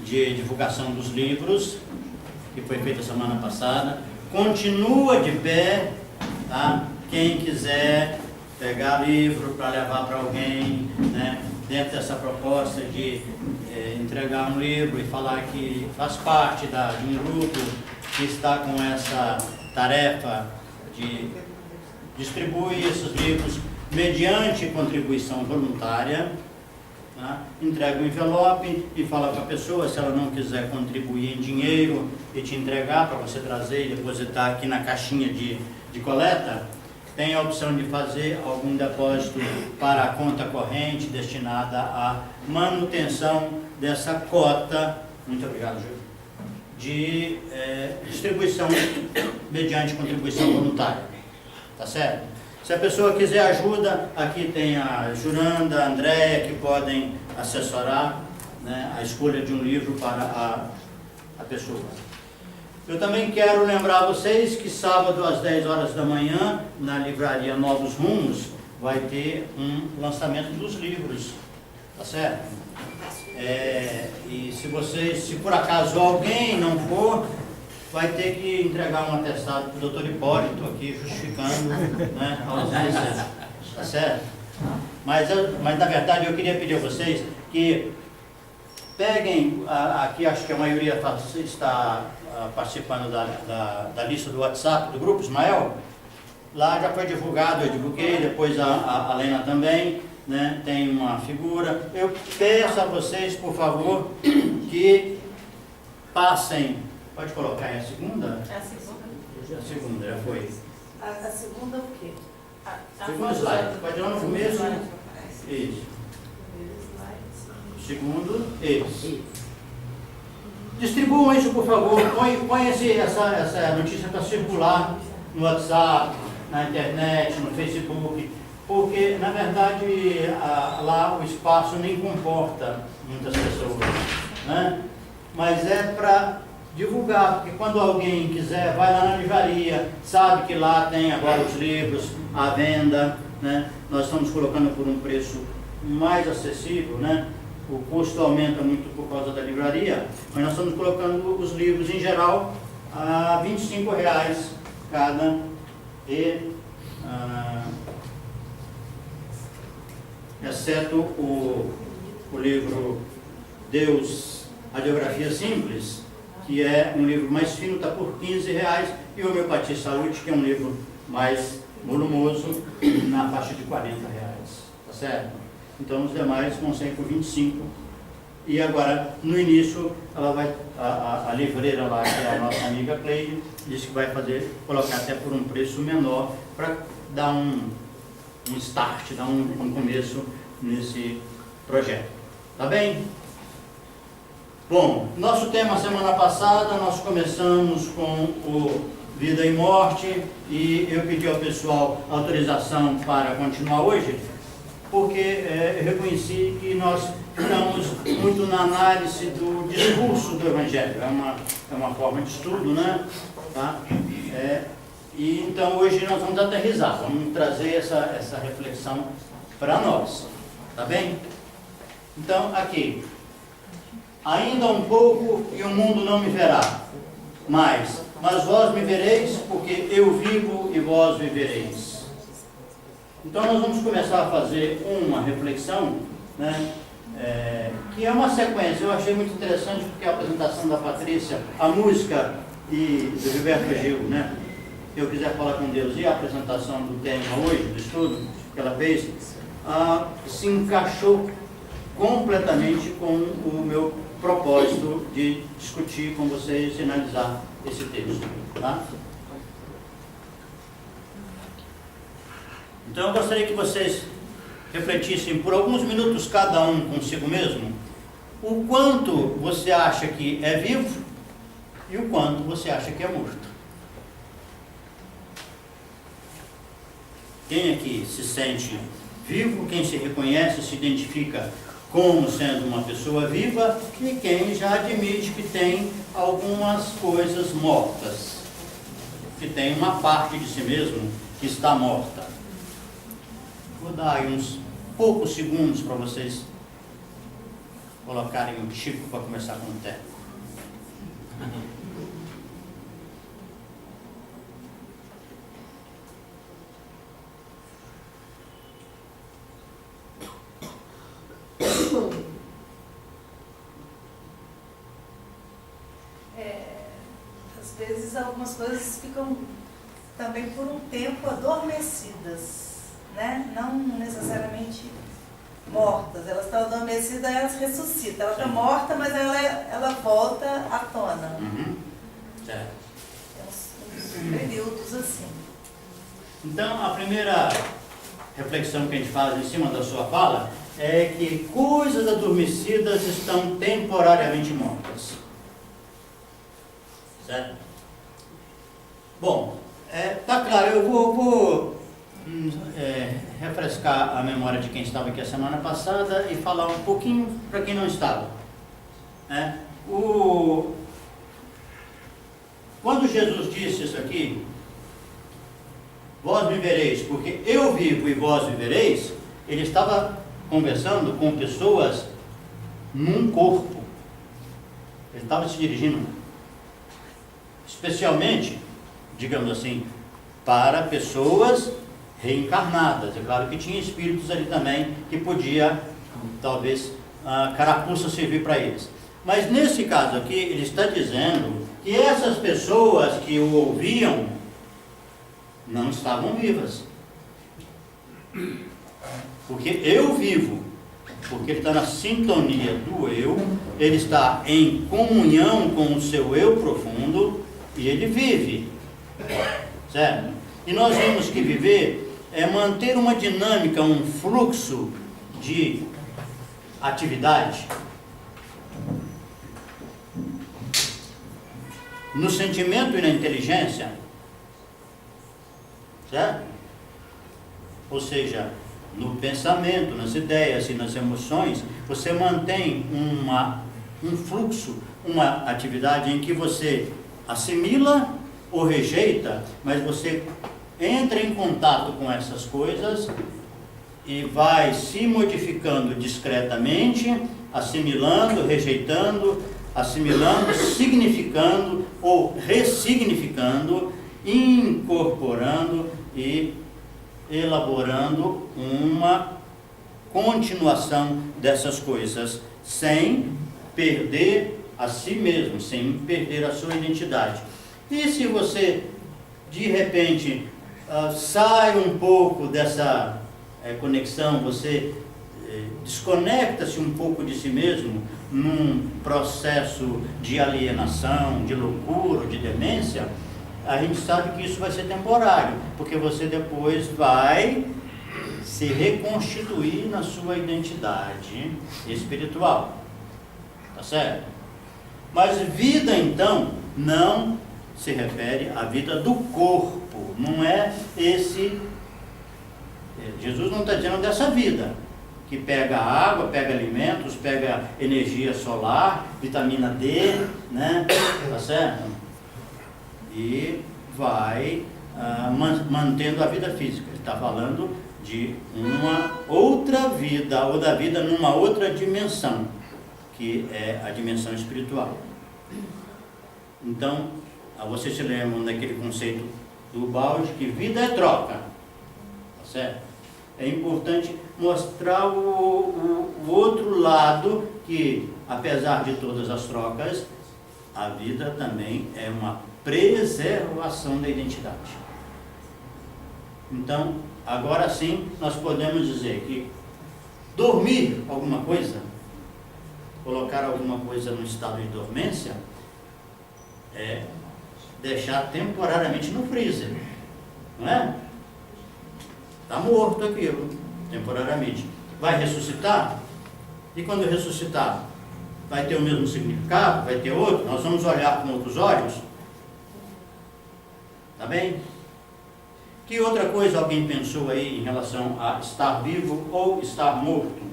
de divulgação dos livros, que foi feita semana passada, continua de pé, tá? Quem quiser pegar livro para levar para alguém, né? Dentro dessa proposta de entregar um livro e falar que faz parte de um grupo que está com essa tarefa de distribuir esses livros mediante contribuição voluntária, tá? Entrega um envelope e fala para a pessoa, se ela não quiser contribuir em dinheiro e te entregar para você trazer e depositar aqui na caixinha de coleta, tem a opção de fazer algum depósito para a conta corrente destinada à manutenção dessa cota, muito obrigado, Júlio, de distribuição mediante contribuição voluntária, tá certo? Se a pessoa quiser ajuda, aqui tem a Juranda, a Andréia, que podem assessorar, né, a escolha de um livro para a pessoa. Eu também quero lembrar vocês que sábado às 10 horas da manhã, na livraria Novos Rumos, vai ter um lançamento dos livros, tá certo? E se por acaso alguém não for, vai ter que entregar um atestado para o doutor Hipólito aqui, justificando, né, a ausência, tá certo? Mas na verdade eu queria pedir a vocês que peguem, aqui acho que a maioria está participando da lista do WhatsApp do grupo Ismael. Lá já foi divulgado, eu divulguei, depois a Lena também, né, tem uma figura. Eu peço a vocês, por favor, que passem, pode colocar aí a segunda? É a segunda? A segunda, já foi. A segunda o quê? Segundo slide, pode ir lá no começo. Isso. Segundo, isso. Distribuam isso, por favor. Põe essa notícia para circular no WhatsApp, na internet, no Facebook, porque, na verdade, lá o espaço nem comporta muitas pessoas, né? Mas é para divulgar, porque quando alguém quiser, vai lá na livraria, sabe que lá tem agora os livros à venda, né? Nós estamos colocando por um preço mais acessível, né? O custo aumenta muito por causa da livraria, mas nós estamos colocando os livros em geral a R$ 25 cada, e exceto o livro Deus, a Radiografia Simples, que é um livro mais fino, está por R$ 15, e o Homeopatia e Saúde, que é um livro mais volumoso, na faixa de R$ 40, tá certo? Então os demais vão sair por 25. E agora, no início, ela vai, a livreira lá, que é a nossa amiga Cleide, disse que vai colocar até por um preço menor, para dar um start, dar um começo nesse projeto. Tá bem? Bom, nosso tema semana passada, nós começamos com o Vida e Morte, e eu pedi ao pessoal autorização para continuar hoje, porque eu reconheci que nós estamos muito na análise do discurso do Evangelho, é uma forma de estudo, né? Tá? E então hoje nós vamos aterrissar, vamos trazer essa reflexão para nós, tá bem? Então, aqui, ainda um pouco e o mundo não me verá, mas vós me vereis, porque eu vivo e vós vivereis. Então nós vamos começar a fazer uma reflexão, né, que é uma sequência. Eu achei muito interessante porque a apresentação da Patrícia, a música e do Gilberto Gil, né, Eu Quiser Falar com Deus, e a apresentação do tema hoje, do estudo que ela fez, se encaixou completamente com o meu propósito de discutir com vocês e analisar esse texto, tá? Então eu gostaria que vocês refletissem por alguns minutos cada um consigo mesmo, o quanto você acha que é vivo e o quanto você acha que é morto. Quem aqui se sente vivo, quem se reconhece, se identifica como sendo uma pessoa viva, e quem já admite que tem algumas coisas mortas, que tem uma parte de si mesmo que está morta. Vou dar aí uns poucos segundos para vocês colocarem o Chico para começar com o técnico. Às vezes algumas coisas ficam também por um tempo adormecidas, né? Não necessariamente mortas, elas estão adormecidas e elas ressuscitam. Ela está morta, mas ela volta à tona. Certo. Tem uns períodos assim. Então, a primeira reflexão que a gente faz em cima da sua fala é que coisas adormecidas estão temporariamente mortas. Certo? Bom, tá claro, eu vou refrescar a memória de quem estava aqui a semana passada e falar um pouquinho para quem não estava. Quando Jesus disse isso aqui, vós me vereis, porque eu vivo e vós vivereis, ele estava conversando com pessoas num corpo. Ele estava se dirigindo, especialmente, digamos assim, para pessoas reencarnadas. É claro que tinha espíritos ali também que podia, talvez, a carapuça servir para eles. Mas nesse caso aqui, ele está dizendo que essas pessoas que o ouviam não estavam vivas. Porque eu vivo, porque ele está na sintonia do eu, ele está em comunhão com o seu eu profundo e ele vive. Certo? E nós vimos que viver é manter uma dinâmica, um fluxo de atividade no sentimento e na inteligência, certo? Ou seja, no pensamento, nas ideias e nas emoções, você mantém um fluxo, uma atividade em que você assimila ou rejeita, mas você entra em contato com essas coisas e vai se modificando discretamente, assimilando, rejeitando, assimilando, significando ou ressignificando, incorporando e elaborando uma continuação dessas coisas, sem perder a si mesmo, sem perder a sua identidade. E se você, de repente, sai um pouco dessa conexão, você desconecta-se um pouco de si mesmo num processo de alienação, de loucura, de demência, a gente sabe que isso vai ser temporário, porque você depois vai se reconstituir na sua identidade espiritual. Tá certo? Mas vida, então, não se refere à vida do corpo, não é esse. Jesus não está dizendo dessa vida, que pega água, pega alimentos, pega energia solar, vitamina D, né? Tá certo? E vai mantendo a vida física. Ele está falando de uma outra vida, ou da vida numa outra dimensão, que é a dimensão espiritual. Então, vocês se lembram daquele conceito do balde, que vida é troca, tá certo? É importante mostrar o outro lado, que apesar de todas as trocas, a vida também é uma preservação da identidade. Então, agora sim, nós podemos dizer que dormir alguma coisa, colocar alguma coisa no estado de dormência, é deixar temporariamente no freezer, não é? Está morto aquilo, temporariamente. Vai ressuscitar? E quando ressuscitar, vai ter o mesmo significado? Vai ter outro? Nós vamos olhar com outros olhos? Tá bem? Que outra coisa alguém pensou aí em relação a estar vivo ou estar morto?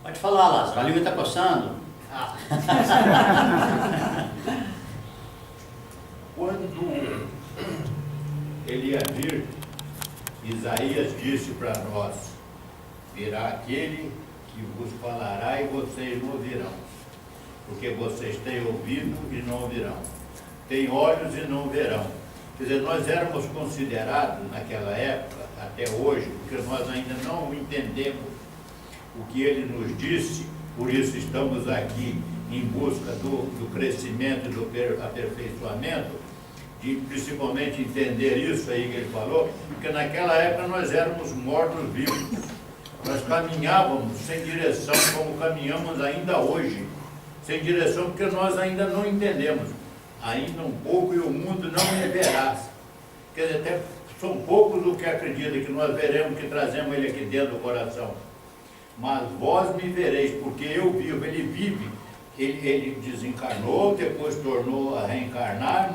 Pode falar, Lázaro. A língua está coçando. Ah. Quando ele ia vir, Isaías disse para nós: virá aquele que vos falará e vocês não ouvirão, porque vocês têm ouvido e não ouvirão, têm olhos e não verão. Quer dizer, nós éramos considerados naquela época, até hoje, porque nós ainda não entendemos o que ele nos disse, por isso estamos aqui em busca do crescimento e do aperfeiçoamento, de principalmente entender isso aí que ele falou, porque naquela época nós éramos mortos-vivos. Nós caminhávamos sem direção, como caminhamos ainda hoje, sem direção, porque nós ainda não entendemos. Ainda um pouco e o mundo não me verás. Quer dizer, até são poucos os que acreditam que nós veremos, que trazemos ele aqui dentro do coração. Mas vós me vereis, porque eu vivo, ele vive. Ele desencarnou, depois tornou a reencarnar,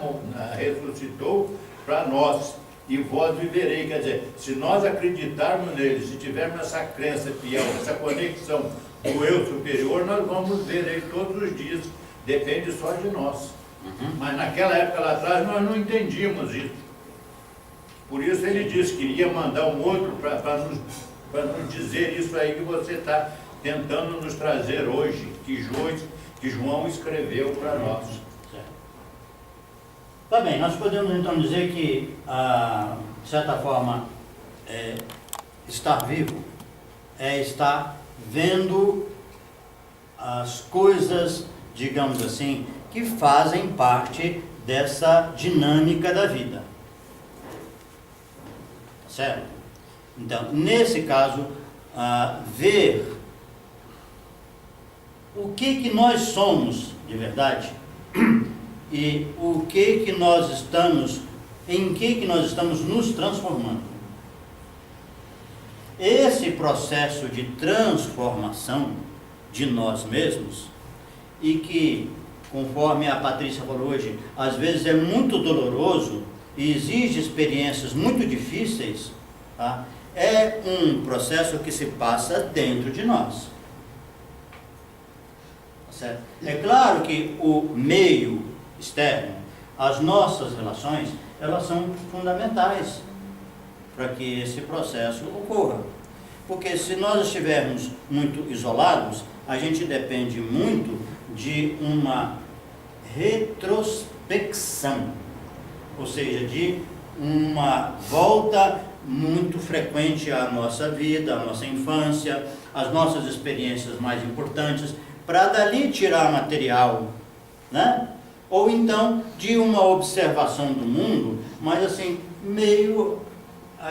ressuscitou para nós. E vós viverei, quer dizer, se nós acreditarmos nele, se tivermos essa crença fiel, essa conexão do eu superior, nós vamos ver ele todos os dias, depende só de nós. Mas naquela época lá atrás nós não entendíamos isso. Por isso ele disse que iria mandar um outro para nos dizer isso aí que você está tentando nos trazer hoje, que João escreveu para nós. Tá bem, nós podemos então dizer que, de certa forma, estar vivo é estar vendo as coisas, digamos assim, que fazem parte dessa dinâmica da vida. Certo? Então, nesse caso, ver o que nós somos de verdade e o que nós estamos, em que nós estamos nos transformando. Esse processo de transformação de nós mesmos, e que, conforme a Patrícia falou hoje, às vezes é muito doloroso e exige experiências muito difíceis, tá? É um processo que se passa dentro de nós. Tá certo? É claro que o meio externo, as nossas relações, elas são fundamentais para que esse processo ocorra. Porque se nós estivermos muito isolados, a gente depende muito de uma retrospecção, ou seja, de uma volta muito frequente à nossa vida, à nossa infância, às nossas experiências mais importantes, para dali tirar material, né? Ou então de uma observação do mundo, mas assim, meio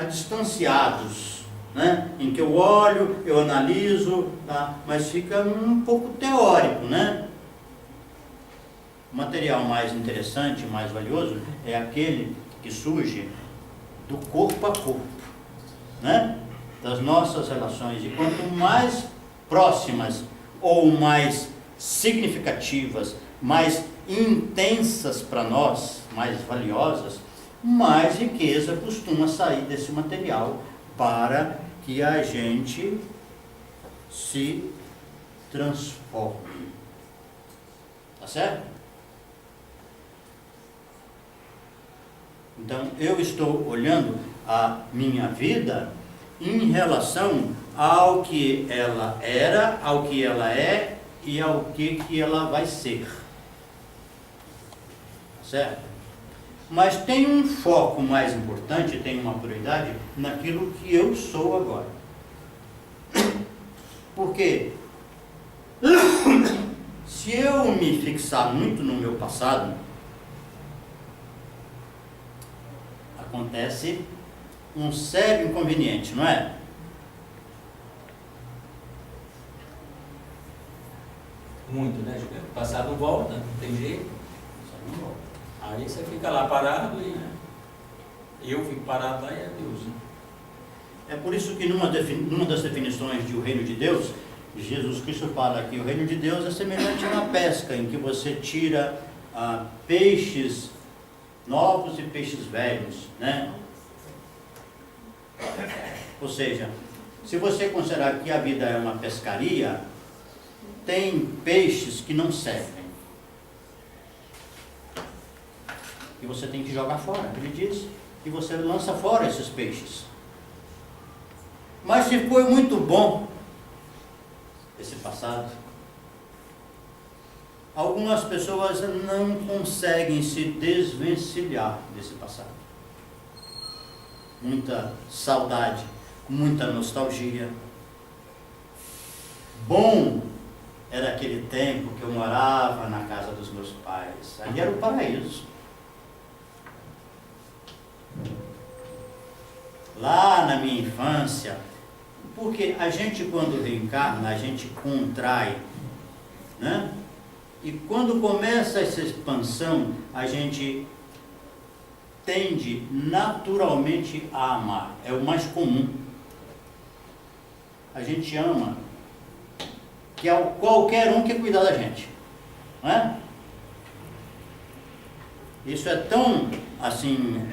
distanciados, né? Em que eu olho, eu analiso, tá? Mas fica um pouco teórico, né? O material mais interessante, mais valioso, é aquele que surge do corpo a corpo, né? Das nossas relações. E quanto mais próximas ou mais significativas, mais intensas para nós, mais valiosas, mais riqueza costuma sair desse material para que a gente se transforme. Tá certo? Então, eu estou olhando a minha vida em relação ao que ela era, ao que ela é e ao que ela vai ser. Certo? Mas tem um foco mais importante, tem uma prioridade naquilo que eu sou agora. Porque se eu me fixar muito no meu passado, acontece um sério inconveniente, não é? Muito, né? O passado não volta, não tem jeito. Não volta. Aí você fica lá parado e eu fico parado lá e é Deus. Né? É por isso que numa das definições de o reino de Deus, Jesus Cristo fala que o reino de Deus é semelhante a uma pesca, em que você tira peixes novos e peixes velhos, né? Ou seja, se você considerar que a vida é uma pescaria, tem peixes que não servem. E você tem que jogar fora. Ele diz que você lança fora esses peixes. Mas se foi muito bom esse passado, algumas pessoas não conseguem se desvencilhar desse passado. Muita saudade, muita nostalgia. Bom era aquele tempo que eu morava na casa dos meus pais. Ali era o paraíso. Lá na minha infância, porque a gente quando reencarna, a gente contrai, né? E quando começa essa expansão, a gente tende naturalmente a amar. É o mais comum. A gente ama que é qualquer um que cuidar da gente, não é? Isso é tão, assim,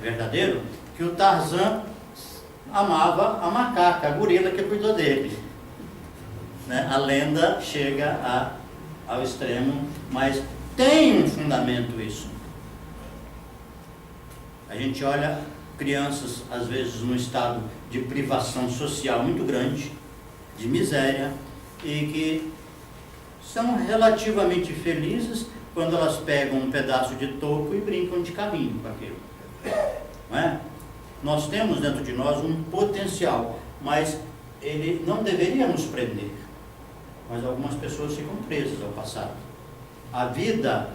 verdadeiro, que o Tarzan amava a macaca, a gorila que cuidou dele. Né? A lenda chega ao extremo, mas tem um fundamento isso. A gente olha crianças, às vezes, num estado de privação social muito grande, de miséria, e que são relativamente felizes quando elas pegam um pedaço de toco e brincam de carrinho com aquilo. Não é? Nós temos dentro de nós um potencial, mas ele não deveria nos prender. Mas algumas pessoas ficam presas ao passado. A vida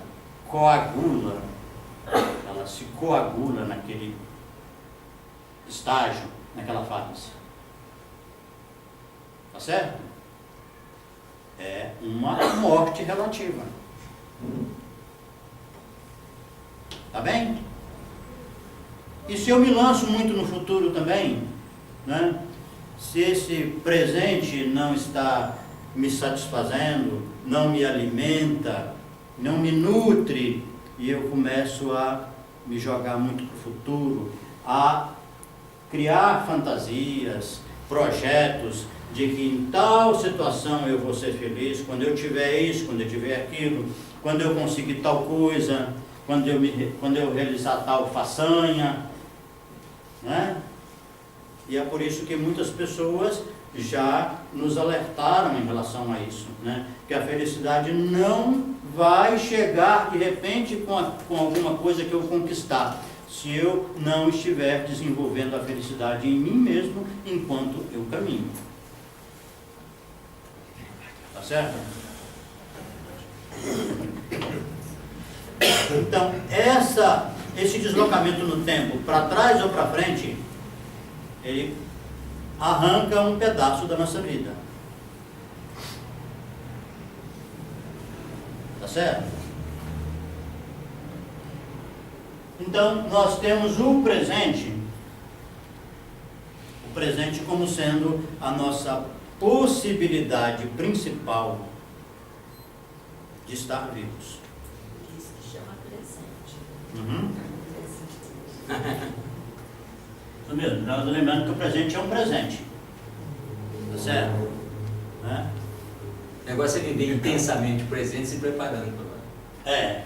coagula, ela se coagula naquele estágio, naquela fase. Tá certo? É uma morte relativa. Tá bem? E se eu me lanço muito no futuro também, né? Se esse presente não está me satisfazendo, não me alimenta, não me nutre, e eu começo a me jogar muito para o futuro, a criar fantasias, projetos de que em tal situação eu vou ser feliz, quando eu tiver isso, quando eu tiver aquilo, quando eu conseguir tal coisa, quando eu realizar tal façanha, né? E é por isso que muitas pessoas já nos alertaram em relação a isso, né? Que a felicidade não vai chegar de repente com alguma coisa que eu conquistar, se eu não estiver desenvolvendo a felicidade em mim mesmo enquanto eu caminho. Tá certo? Então, esse deslocamento no tempo, para trás ou para frente, ele arranca um pedaço da nossa vida. Tá certo? Então, nós temos o presente como sendo a nossa possibilidade principal de estar vivos. Isso que chama presente. Uhum. Isso mesmo, nós lembrando que o presente é um presente. Tá certo? Né? O negócio é viver intensamente o presente, se preparando para lá. É.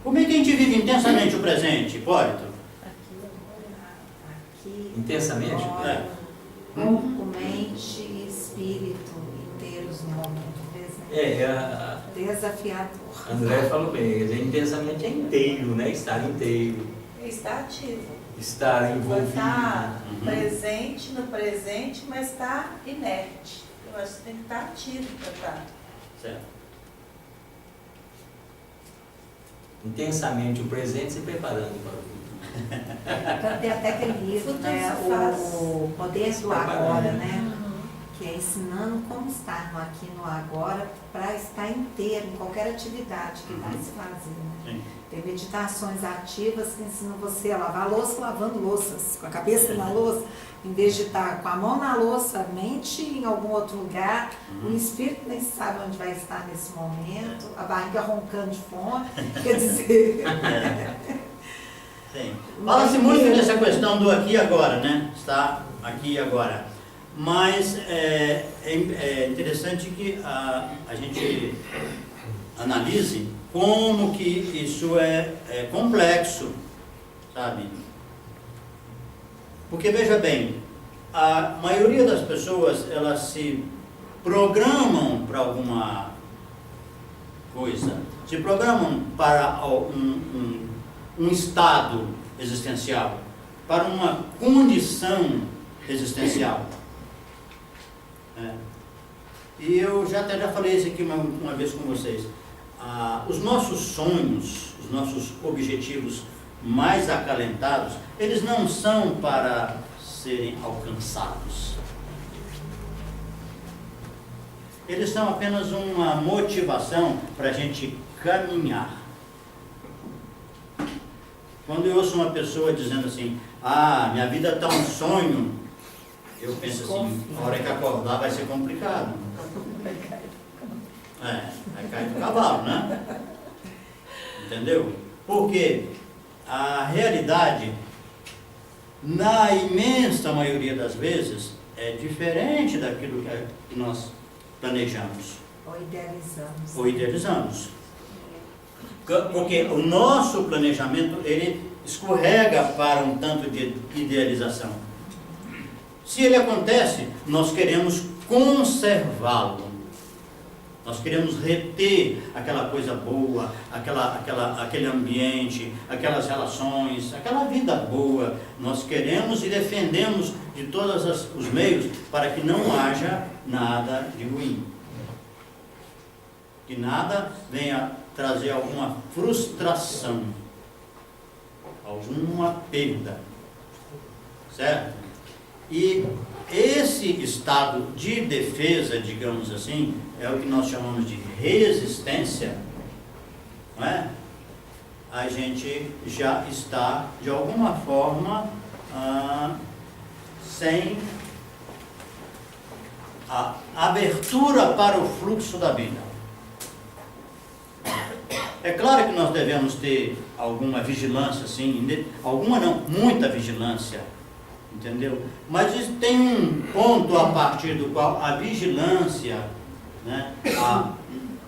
Como é que a gente vive intensamente o presente, Hipólito? Aqui, Intensamente? agora, corpo, mente e espírito inteiros no momento presente. A Desafiador. André falou bem, quer dizer, intensamente é inteiro, né? Estar inteiro, Está ativo. estar Vai envolvido. estar Uhum. presente no presente, mas está inerte. Eu acho que tem que estar ativo para estar. Certo. Intensamente o presente, se preparando para o futuro. Tem até aquele livro, Tudo né, se faz. o Poder do Agora, né? Uhum. Que é ensinando como estar no aqui no agora para estar inteiro em qualquer atividade que vai se fazer. Né? Sim. Tem meditações ativas que ensinam você a lavar louça lavando louças, com a cabeça na louça, em vez de estar com a mão na louça, a mente em algum outro lugar, o espírito nem sabe onde vai estar nesse momento, a barriga roncando de fome, quer dizer... Sim. Fala-se muito nessa questão do aqui e agora, né? Está aqui e agora. Mas é interessante que a gente analise como que isso é complexo, sabe? Porque veja bem, a maioria das pessoas, elas se programam para alguma coisa, se programam para um estado existencial, para uma condição existencial. E eu já falei isso aqui uma vez com vocês. Os nossos sonhos, os nossos objetivos mais acalentados, eles não são para serem alcançados. Eles são apenas uma motivação para a gente caminhar. Quando eu ouço uma pessoa dizendo assim, minha vida está um sonho, eu penso assim, a hora que acordar vai ser complicado. Vai cair do cavalo, né? Entendeu? Porque a realidade, na imensa maioria das vezes, é diferente daquilo que nós planejamos. Ou idealizamos. Porque o nosso planejamento, ele escorrega para um tanto de idealização. Se ele acontece, nós queremos conservá-lo. Nós queremos reter aquela coisa boa, aquele ambiente, aquelas relações, aquela vida boa. Nós queremos e defendemos de todos os meios para que não haja nada de ruim. Que nada venha trazer alguma frustração, alguma perda. Certo? E esse estado de defesa, digamos assim, é o que nós chamamos de resistência, não é? A gente já está, de alguma forma, sem a abertura para o fluxo da vida. É claro que nós devemos ter alguma vigilância, sim, alguma não, muita vigilância, entendeu? Mas tem um ponto a partir do qual a vigilância, né, a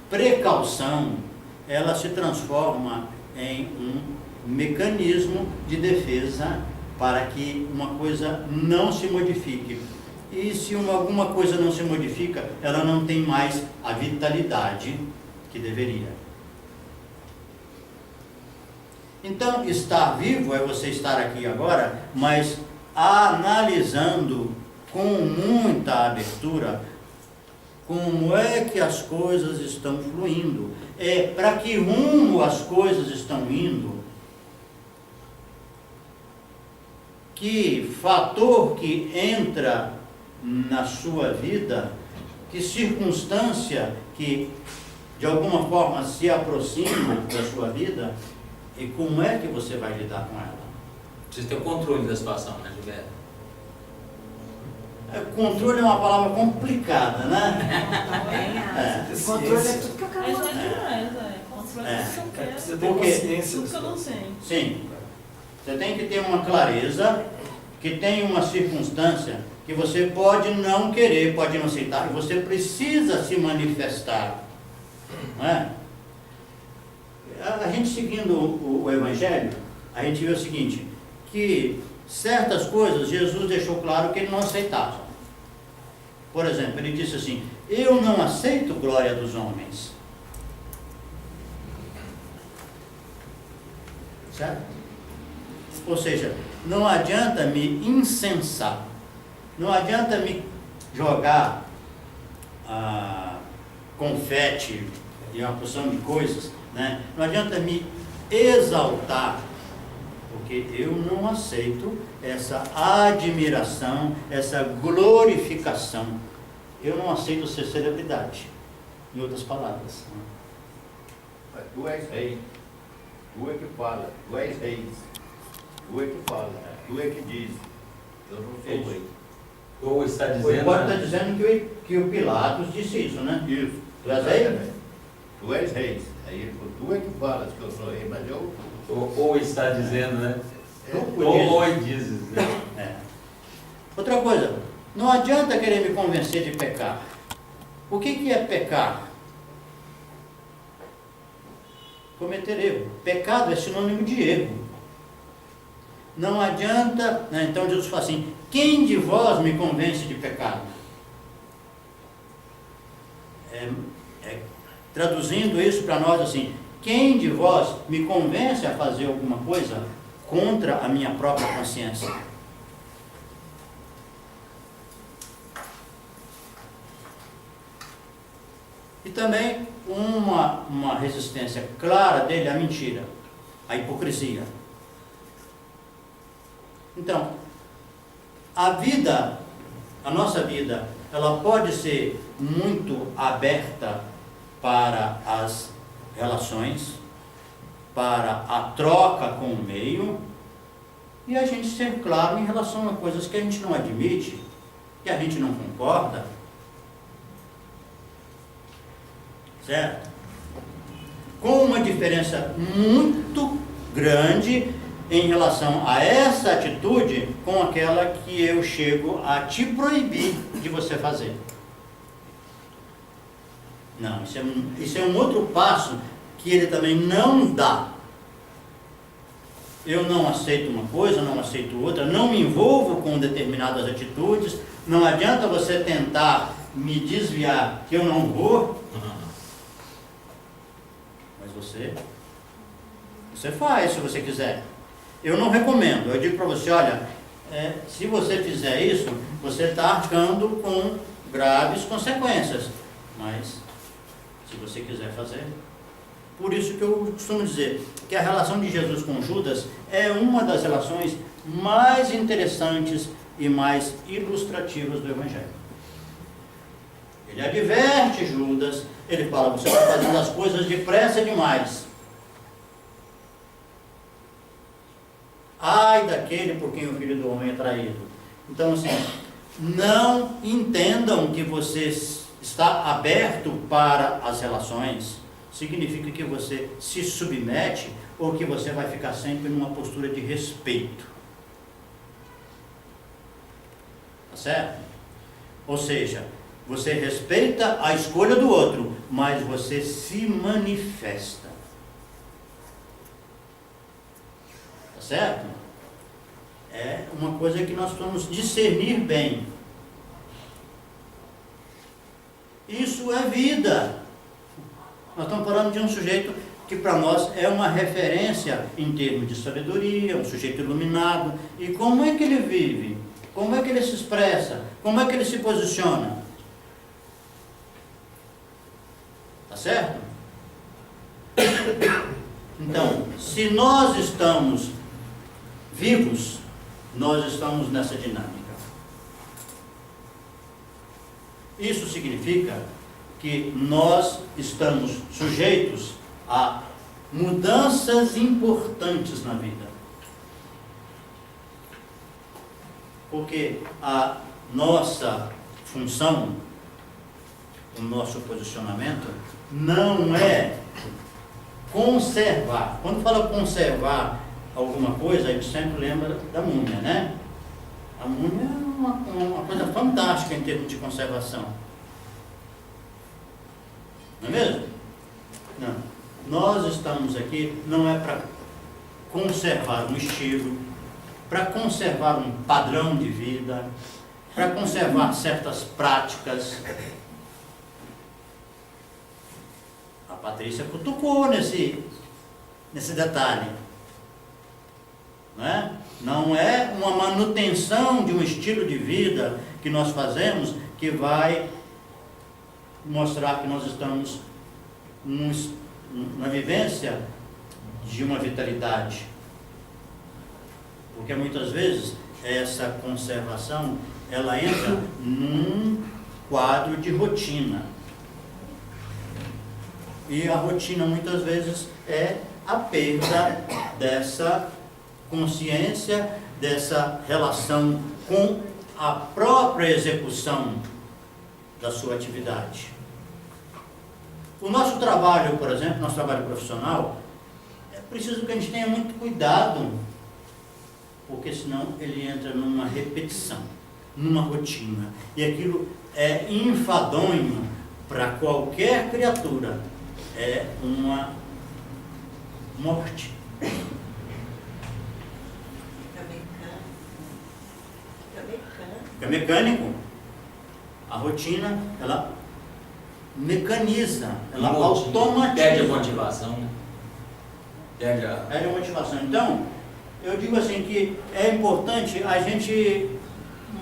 precaução, ela se transforma em um mecanismo de defesa para que uma coisa não se modifique. E se alguma coisa não se modifica, ela não tem mais a vitalidade que deveria. Então, estar vivo é você estar aqui agora, mas analisando com muita abertura como é que as coisas estão fluindo, para que rumo as coisas estão indo, que fator que entra na sua vida, que circunstância que de alguma forma se aproxima da sua vida, e como é que você vai lidar com ela? Precisa ter o controle da situação, né, Gilberto? Controle é uma palavra complicada, né? Controle é tudo que eu quero. Controle é tudo que eu quero. Você tem consciência. Tudo que eu não sei. Sim. Você tem que ter uma clareza, que tem uma circunstância que você pode não querer, pode não aceitar, e você precisa se manifestar. Não é? A gente seguindo o Evangelho, a gente vê o seguinte, que certas coisas Jesus deixou claro que ele não aceitava. Por exemplo, ele disse assim, eu não aceito glória dos homens. Certo? Ou seja, não adianta me incensar, não adianta me jogar confete e uma porção de coisas, né? Não adianta me exaltar, porque eu não aceito essa admiração, essa glorificação. Eu não aceito ser celebridade, em outras palavras. Mas tu és rei, tu é que fala, tu és rei, tu é que fala, tu é que diz, eu não sou rei. Ou está O dizendo... Hipócrita está dizendo que o Pilatos disse isso, né? Isso. Tu és rei? Tu és rei. Aí ele falou, tu é que falas que eu sou rei, mas eu... Ou está dizendo, né? Tu Ou dizes. dizes, né? Outra coisa, Não adianta querer me convencer de pecar. O que é pecar? Cometer erro. Pecado é sinônimo de erro. Não adianta, né? Então Jesus fala assim, quem de vós me convence de pecado? Traduzindo isso para nós assim, quem de vós me convence a fazer alguma coisa contra a minha própria consciência? E também uma resistência clara dele à mentira, à hipocrisia. Então, a nossa vida, ela pode ser muito aberta para as relações, para a troca com o meio, e a gente ser claro em relação a coisas que a gente não admite, que a gente não concorda. Certo? Com uma diferença muito grande em relação a essa atitude com aquela que eu chego a te proibir de você fazer. Não, isso é um outro passo que ele também não dá. Eu não aceito uma coisa, não aceito outra, não me envolvo com determinadas atitudes, não adianta você tentar me desviar que eu não vou. Mas você faz se você quiser. Eu não recomendo, eu digo para você, olha, se você fizer isso, você está arcando com graves consequências. Mas, se você quiser fazer. Por isso que eu costumo dizer que a relação de Jesus com Judas é uma das relações mais interessantes e mais ilustrativas do Evangelho. Ele adverte Judas, ele fala, você está fazendo as coisas depressa demais. Ai daquele por quem o Filho do Homem é traído. Então, assim, não entendam que você está aberto para as relações, significa que você se submete ou que você vai ficar sempre numa postura de respeito. Tá certo? Ou seja, você respeita a escolha do outro, mas você se manifesta. Tá certo? É uma coisa que nós vamos discernir bem. Isso é vida. Nós estamos falando de um sujeito que para nós é uma referência em termos de sabedoria, um sujeito iluminado. E como é que ele vive? Como é que ele se expressa? Como é que ele se posiciona? Tá certo? Então, se nós estamos vivos, nós estamos nessa dinâmica. Isso significa que nós estamos sujeitos a mudanças importantes na vida. Porque a nossa função, o nosso posicionamento, não é conservar. Quando fala conservar alguma coisa, a gente sempre lembra da múmia, né? A múmia é uma coisa fantástica em termos de conservação. Não é mesmo? Não. Nós estamos aqui não é para conservar um estilo, para conservar um padrão de vida, para conservar certas práticas. A Patrícia cutucou nesse detalhe. Não é uma manutenção de um estilo de vida que nós fazemos que vai mostrar que nós estamos na vivência de uma vitalidade. Porque muitas vezes essa conservação ela entra num quadro de rotina. E a rotina muitas vezes é a perda dessa consciência, dessa relação com a própria execução da sua atividade. O nosso trabalho, por exemplo, nosso trabalho profissional, é preciso que a gente tenha muito cuidado, porque senão ele entra numa repetição. numa rotina. E aquilo é enfadonho para qualquer criatura. É uma morte. Fica mecânico. A rotina, ela mecaniza, ela automatiza. Perde a motivação, né? Perde a motivação. Então, eu digo assim que é importante a gente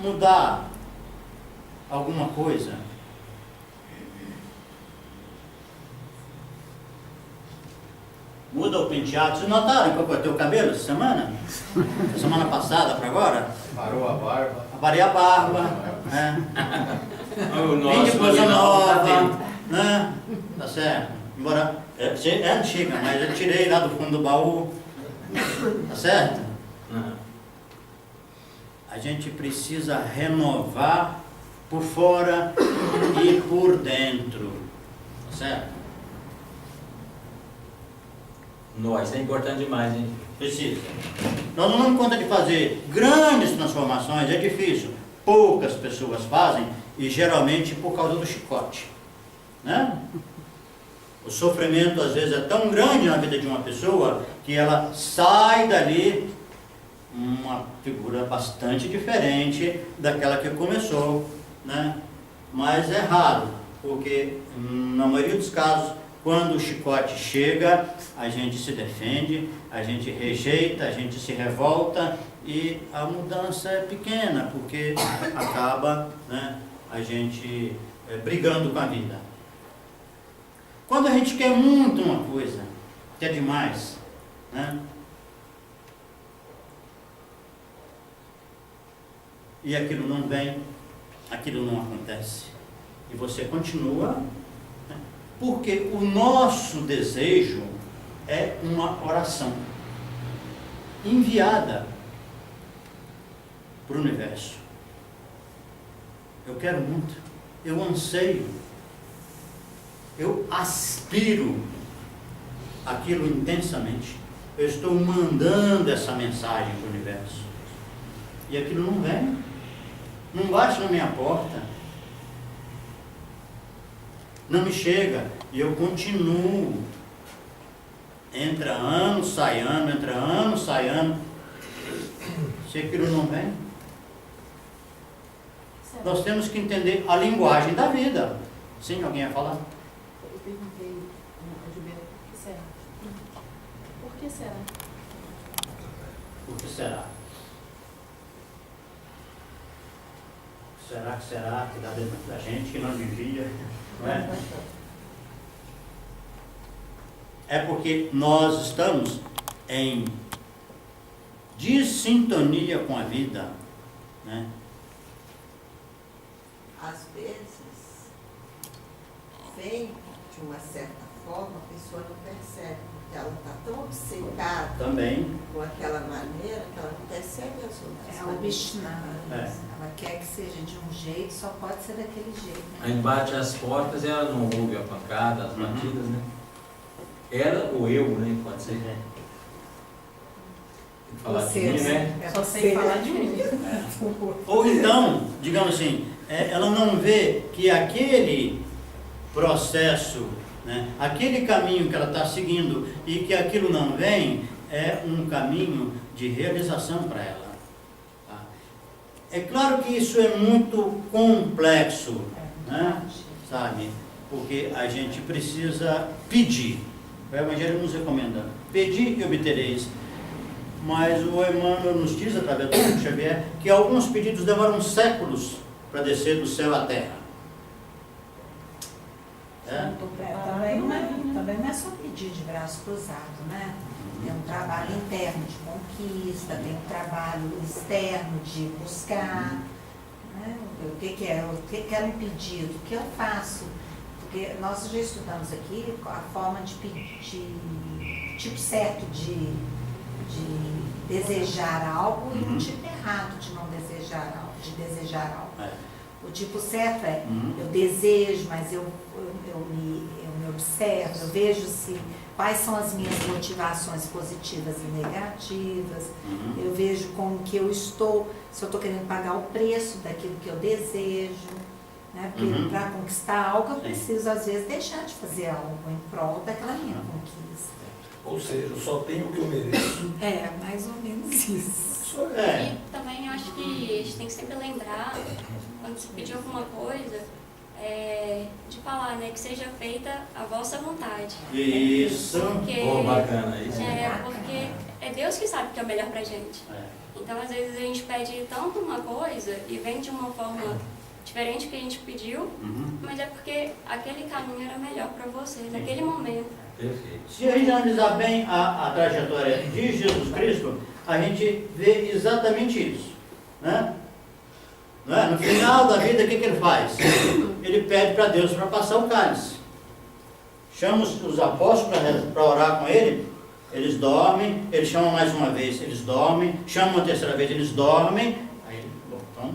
mudar alguma coisa. Muda o penteado. Vocês notaram que eu cortei o cabelo essa semana? Semana passada para agora? Parou a barba. Aparei a barba. Né? Vim de coisa nova. Né? Tá certo? Embora é antiga, mas eu tirei lá do fundo do baú. Tá certo? A gente precisa renovar por fora e por dentro. Tá certo? Isso é importante demais, hein? Precisa. Nós não damos conta de fazer grandes transformações, é difícil. Poucas pessoas fazem e geralmente por causa do chicote. Né? O sofrimento às vezes é tão grande na vida de uma pessoa que ela sai dali uma figura bastante diferente daquela que começou. Né? Mas é raro, porque na maioria dos casos, quando o chicote chega, a gente se defende, a gente rejeita, a gente se revolta e a mudança é pequena, porque acaba, né, a gente brigando com a vida. Quando a gente quer muito uma coisa, quer demais, né, e aquilo não vem, aquilo não acontece, e você continua. Porque o nosso desejo é uma oração enviada para o universo. Eu quero muito, eu anseio, eu aspiro aquilo intensamente. Eu estou mandando essa mensagem para o universo. E aquilo não vem, não bate na minha porta. Não me chega, e eu continuo. Entra ano, sai ano, entra ano, sai ano. Se aquilo não vem, nós temos que entender a linguagem da vida. Sim, alguém ia falar? Eu perguntei a Gilberto, por que será? Por que será? Por que será? Será que dá dentro da gente que não devia? Não é? É porque nós estamos em dissintonia com a vida, né? Às vezes, vem de uma certa forma, a pessoa não percebe, porque ela está tão obcecada Também. com aquela maneira que ela não percebe as outras. É obstinada. É. Ela quer que seja de um jeito, só pode ser daquele jeito. Né? Aí bate as portas e ela não ouve a pancada, as batidas, né? Ela ou eu, né? Pode ser. Tem que falar de mim, né? É Só você. sei falar de mim. Ou então, digamos assim, ela não vê que aquele processo, né, aquele caminho que ela está seguindo e que aquilo não vem, é um caminho de realização para ela. Tá? É claro que isso é muito complexo, né, sabe? Porque a gente precisa pedir. O Evangelho nos recomenda: pedir e obtereis. Mas o Emmanuel nos diz, através do Chico Xavier, que alguns pedidos demoram séculos para descer do céu à terra. Também não é só pedir de braço cruzado, né? Tem um trabalho interno de conquista, tem um trabalho externo de buscar, né? O que é um pedido, o que eu faço? Porque nós já estudamos aqui a forma de pedir, tipo certo de desejar algo e um tipo errado de não desejar algo, de desejar algo. O tipo certo é, eu desejo, mas eu me me observo, eu vejo quais são as minhas motivações positivas e negativas, eu vejo como que eu estou, se eu estou querendo pagar o preço daquilo que eu desejo, né? Porque para conquistar algo eu preciso às vezes deixar de fazer algo em prol daquela minha conquista. Ou seja, eu só tenho o que eu mereço. É, mais ou menos isso. É. E também eu acho que a gente tem que sempre lembrar, quando se pedir alguma coisa, de falar, né, que seja feita a vossa vontade. Isso. Porque, Bacana isso. porque é Deus que sabe o que é o melhor pra gente. É. Então, às vezes, a gente pede tanto uma coisa e vem de uma forma diferente do que a gente pediu, mas é porque aquele caminho era melhor para você, naquele momento. Perfeito. Se a gente analisar bem a trajetória de Jesus Cristo, a gente vê exatamente isso. Né? Não é? No final da vida, o que ele faz? Ele pede para Deus para passar o cálice. Chama os apóstolos para orar com ele, eles dormem, ele chama mais uma vez, eles dormem, chama uma terceira vez, eles dormem, aí ele, então,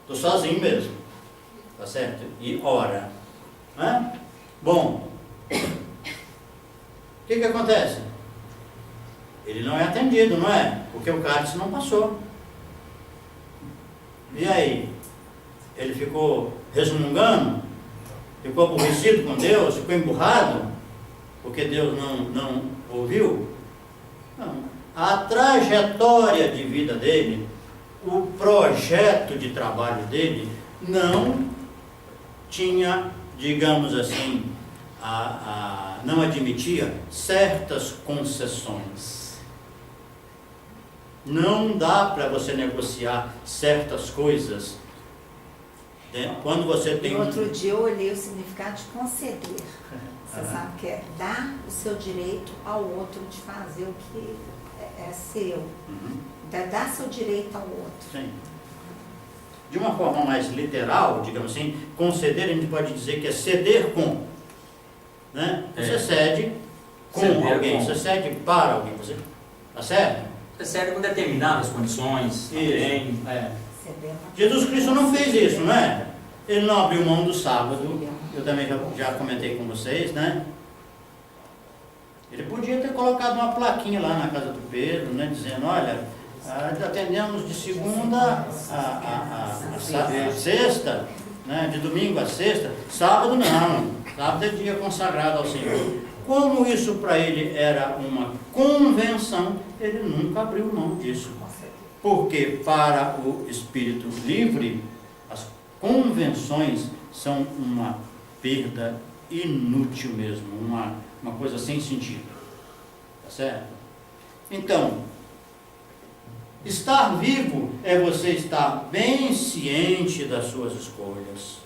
estou sozinho mesmo, tá certo? E ora. Né? Bom, o que acontece? Ele não é atendido, não é? Porque o cálice não passou. E aí? Ele ficou resmungando? Ficou aborrecido com Deus? Ficou emburrado? Porque Deus não ouviu? Não. A trajetória de vida dele, o projeto de trabalho dele, não tinha, digamos assim, não admitia certas concessões. Não dá para você negociar certas coisas, né? Quando você tem Outro dia eu olhei o significado de conceder. Você sabe que é dar o seu direito ao outro de fazer o que é seu. Então, dar seu direito ao outro. Sim. De uma forma mais literal, digamos assim, conceder a gente pode dizer que é ceder com. Né? Você cede com Ceder alguém, com. você cede para alguém. Você, tá certo? Você serve com determinadas condições. Também. Jesus Cristo não fez isso, não é? Ele não abriu mão do sábado. Eu também já comentei com vocês, né? Ele podia ter colocado uma plaquinha lá na casa do Pedro, né? Dizendo, olha, atendemos de segunda a sexta, né? De domingo a sexta. Sábado não. Sábado é dia consagrado ao Senhor. Como isso para ele era uma convenção, ele nunca abriu mão disso. Porque para o espírito livre, as convenções são uma perda inútil mesmo, uma coisa sem sentido. Tá certo? Então, estar vivo é você estar bem ciente das suas escolhas,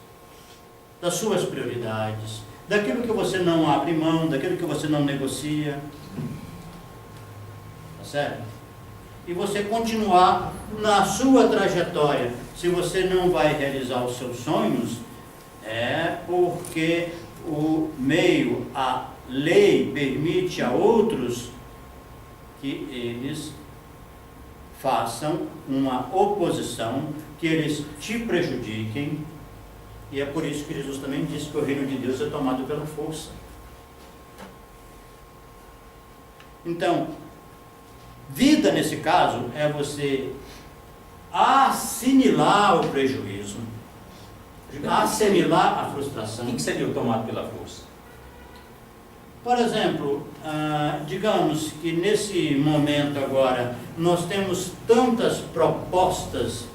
das suas prioridades, daquilo que você não abre mão, daquilo que você não negocia. Tá certo? E você continuar na sua trajetória. Se você não vai realizar os seus sonhos, é porque o meio, a lei permite a outros que eles façam uma oposição, que eles te prejudiquem. E é por isso que Jesus também disse que o reino de Deus é tomado pela força. Então, vida nesse caso é você assimilar o prejuízo, assimilar a frustração. O que seria o tomado pela força? Por exemplo, digamos que nesse momento agora nós temos tantas propostas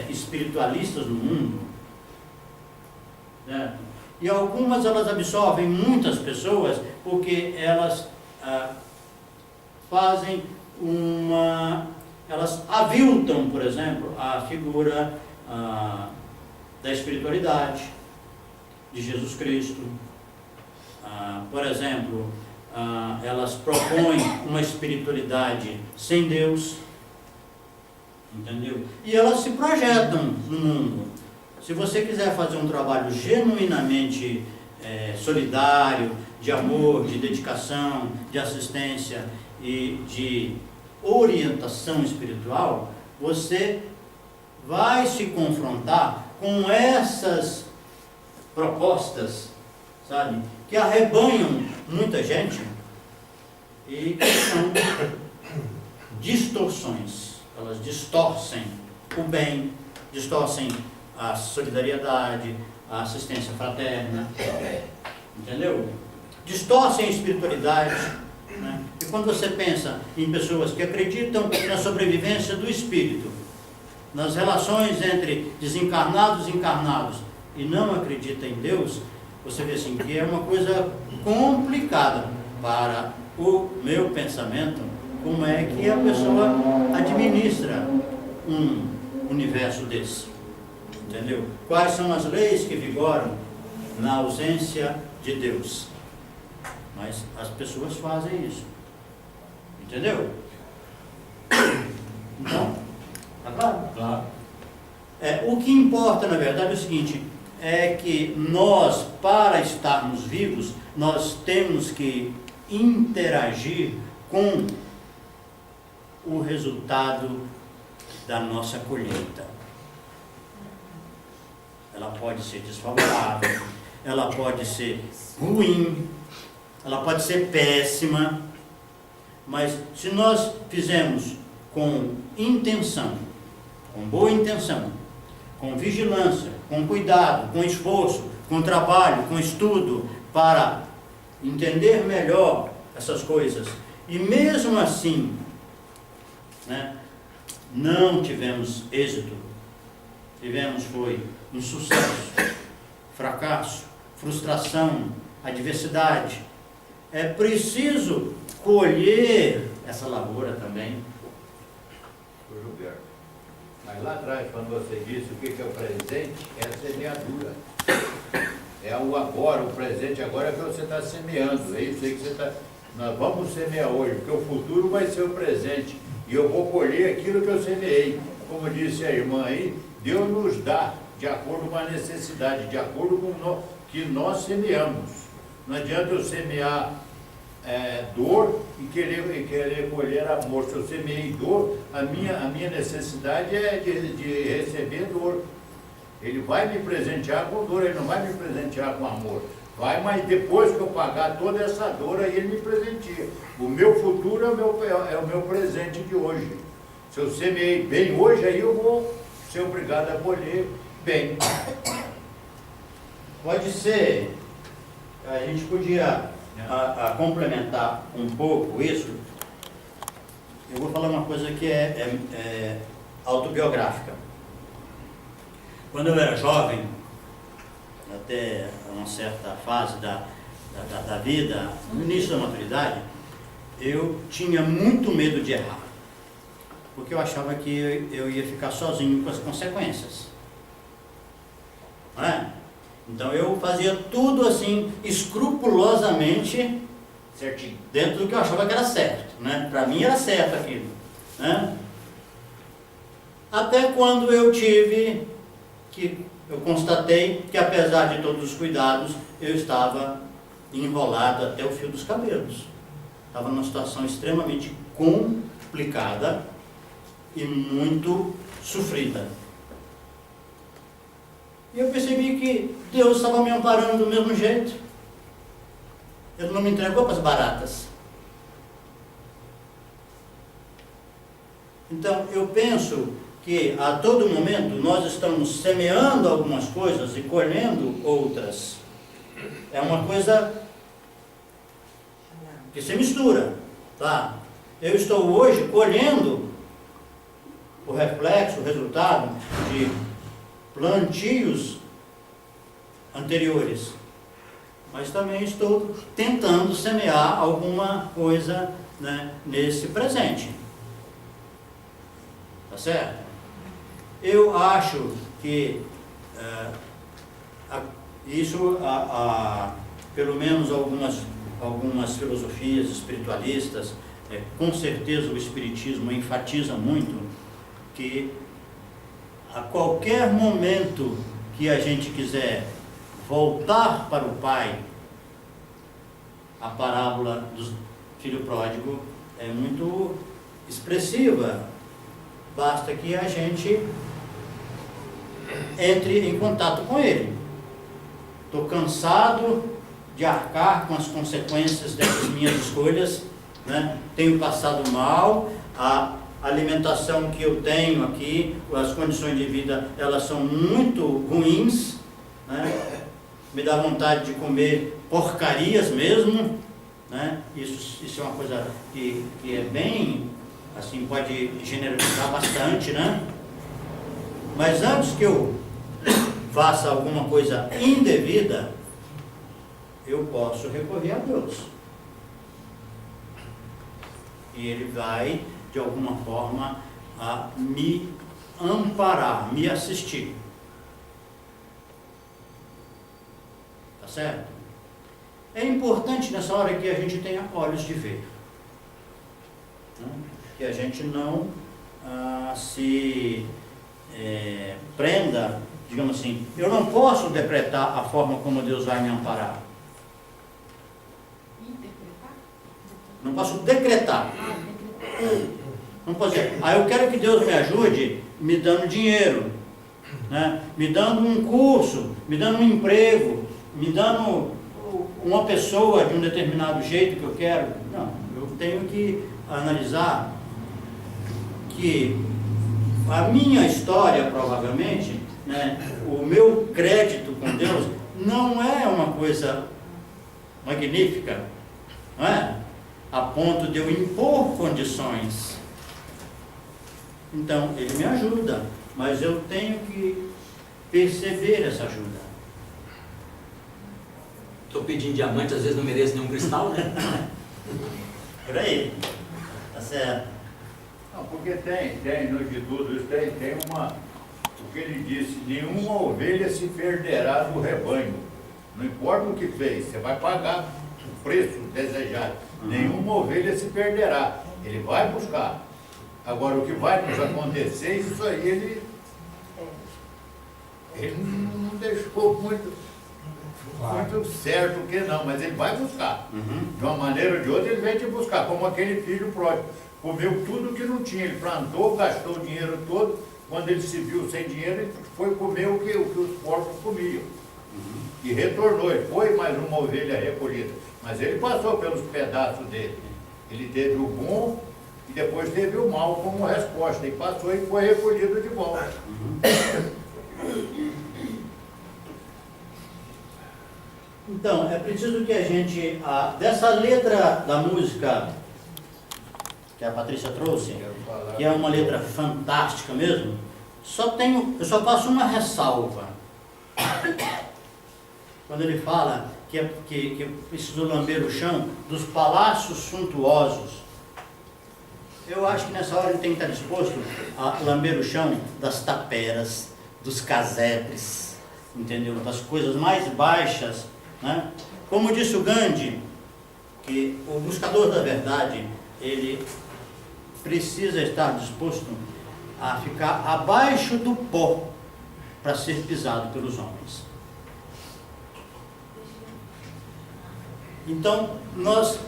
espiritualistas no mundo, né? E algumas elas absorvem muitas pessoas porque elas fazem elas aviltam, por exemplo, a figura da espiritualidade de Jesus Cristo. Por exemplo, elas propõem uma espiritualidade sem Deus, entendeu? E elas se projetam no mundo. Se você quiser fazer um trabalho genuinamente solidário, de amor, de dedicação, de assistência e de orientação espiritual, você vai se confrontar com essas propostas, sabe, que arrebanham muita gente e que são distorções. Elas distorcem o bem, distorcem a solidariedade, a assistência fraterna, entendeu? Distorcem a espiritualidade, né? E quando você pensa em pessoas que acreditam na sobrevivência do espírito, nas relações entre desencarnados e encarnados, e não acreditam em Deus, você vê assim que é uma coisa complicada para o meu pensamento, como é que a pessoa administra um universo desse, entendeu? Quais são as leis que vigoram na ausência de Deus? Mas as pessoas fazem isso, entendeu? Então, tá claro? Claro. O que importa, na verdade, é o seguinte, é que nós, para estarmos vivos, nós temos que interagir com o resultado da nossa colheita. Ela pode ser desfavorável, ela pode ser ruim, ela pode ser péssima, mas se nós fizermos com intenção, com boa intenção, com vigilância, com cuidado, com esforço, com trabalho, com estudo, para entender melhor essas coisas, e mesmo assim, né, não tivemos êxito, tivemos foi insucesso, fracasso, frustração, adversidade, é preciso colher essa lavoura também. Gilberto, mas lá atrás, quando você disse o que é o presente, é a semeadura. É o agora, o presente agora é que você está semeando. É isso aí que você está... Nós vamos semear hoje, porque o futuro vai ser o presente. E eu vou colher aquilo que eu semeei. Como disse a irmã aí, Deus nos dá de acordo com a necessidade, de acordo com o que nós semeamos. Não adianta eu semear dor e querer colher amor. Se eu semeei dor, a minha necessidade é de receber dor. Ele vai me presentear com dor, ele não vai me presentear com amor. Vai, mas depois que eu pagar toda essa dor, aí ele me presenteia. O meu futuro é o meu presente de hoje. Se eu semeei bem hoje, aí eu vou ser obrigado a colher bem. Pode ser, a gente podia complementar um pouco isso. Eu vou falar uma coisa que é autobiográfica. Quando eu era jovem, até uma certa fase da vida, no início da maturidade, eu tinha muito medo de errar, porque eu achava que eu ia ficar sozinho com as consequências. Não é? Então eu fazia tudo assim, escrupulosamente certinho, dentro do que eu achava que era certo, né? Para mim era certo aquilo, né? Até quando eu constatei que, apesar de todos os cuidados, eu estava enrolado até o fio dos cabelos. Estava numa situação extremamente complicada e muito sofrida. E eu percebi que Deus estava me amparando do mesmo jeito. Ele não me entregou para as baratas. Então, eu penso que a todo momento nós estamos semeando algumas coisas e colhendo outras. É uma coisa que se mistura, tá? Eu estou hoje colhendo o reflexo, o resultado de plantios anteriores, mas também estou tentando semear alguma coisa, né, nesse presente. Tá certo? Eu acho que isso, pelo menos algumas filosofias espiritualistas, com certeza o Espiritismo enfatiza muito que a qualquer momento que a gente quiser voltar para o Pai, a parábola do filho pródigo é muito expressiva. Basta que a gente entre em contato com ele. Estou cansado de arcar com as consequências dessas minhas escolhas, né? Tenho passado mal, a alimentação que eu tenho aqui, as condições de vida, elas são muito ruins, né? Me dá vontade de comer porcarias mesmo, né? Isso é uma coisa que é bem, assim, pode generalizar bastante, né? Mas antes que eu faça alguma coisa indevida, eu posso recorrer a Deus. E Ele vai, de alguma forma, a me amparar, me assistir. Tá certo? É importante nessa hora que a gente tenha olhos de ver, né? Que a gente não se prenda, digamos assim, eu não posso decretar a forma como Deus vai me amparar. Interpretar? Não posso decretar. Não posso dizer, eu quero que Deus me ajude me dando dinheiro, né? Me dando um curso, me dando um emprego, me dando uma pessoa de um determinado jeito que eu quero. Não, eu tenho que analisar que a minha história, provavelmente, né, o meu crédito com Deus não é uma coisa magnífica, não é? A ponto de eu impor condições. Então, Ele me ajuda, mas eu tenho que perceber essa ajuda. Estou pedindo diamante, às vezes não mereço nenhum cristal, né? Por aí, tá certo? Não, porque tem no de tudo isso, tem o que ele disse, nenhuma ovelha se perderá do rebanho. Não importa o que fez, você vai pagar o preço desejado. Nenhuma ovelha se perderá, ele vai buscar. Agora, o que vai nos acontecer, isso aí ele não deixou muito certo que não, mas ele vai buscar. De uma maneira ou de outra, ele vem te buscar, como aquele filho pródigo. Comeu tudo que não tinha, ele plantou, gastou o dinheiro todo, quando ele se viu sem dinheiro, ele foi comer o que os porcos comiam. E retornou, ele foi mais uma ovelha recolhida. Mas ele passou pelos pedaços dele. Ele teve o bom e depois teve o mal como resposta. E passou e foi recolhido de volta. Então, é preciso que a gente, dessa letra da música que a Patrícia trouxe, que é uma letra fantástica mesmo, eu só faço uma ressalva. Quando ele fala que eu preciso lamber o chão dos palácios suntuosos, eu acho que nessa hora ele tem que estar disposto a lamber o chão das taperas, dos casebres, entendeu? Das coisas mais baixas, né? Como disse o Gandhi, que o buscador da verdade, ele precisa estar disposto a ficar abaixo do pó para ser pisado pelos homens. Então, nós,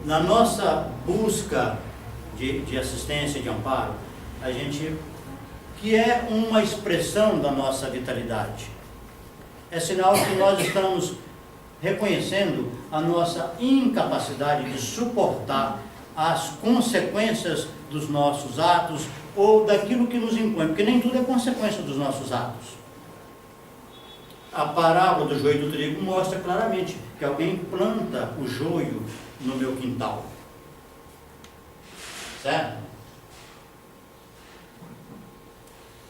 na nossa busca de assistência, de amparo, a gente, que é uma expressão da nossa vitalidade, é sinal que nós estamos reconhecendo a nossa incapacidade de suportar as consequências dos nossos atos ou daquilo que nos impõe, porque nem tudo é consequência dos nossos atos. A parábola do joio e do trigo mostra claramente que alguém planta o joio no meu quintal. Certo?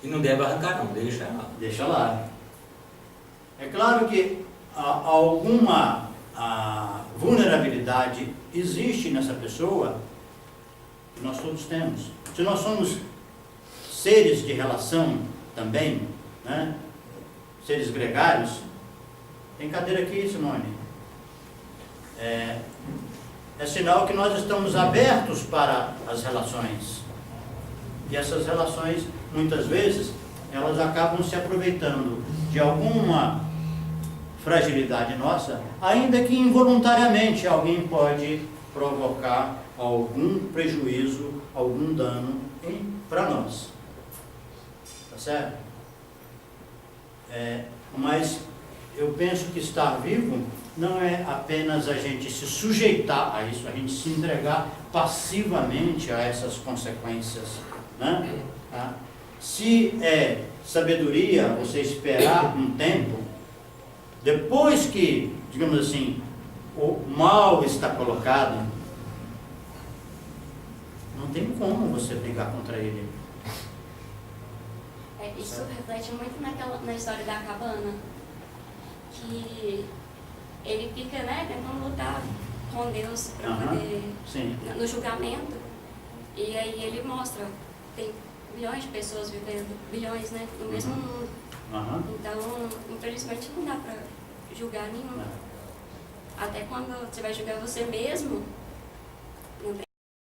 E não deve arrancar não, deixa lá. Deixa lá. É claro que alguma vulnerabilidade existe nessa pessoa, que nós todos temos. Se nós somos seres de relação também, né? Seres gregários, tem cadeira aqui, Simone. É sinal que nós estamos abertos para as relações. E essas relações, muitas vezes, elas acabam se aproveitando de alguma fragilidade nossa, ainda que involuntariamente alguém pode provocar algum prejuízo, algum dano para nós. Tá certo? Mas eu penso que estar vivo não é apenas a gente se sujeitar a isso, a gente se entregar passivamente a essas consequências, né? Tá? Se é sabedoria você esperar um tempo, depois que, digamos assim, o mal está colocado, não tem como você brigar contra ele. Isso reflete muito na história da cabana, que ele fica, né, tentando lutar com Deus para poder, sim, no julgamento, e aí ele mostra, tem bilhões de pessoas vivendo, bilhões, né, no mesmo mundo. Então, infelizmente, não dá para julgar nenhum. Até quando você vai julgar você mesmo,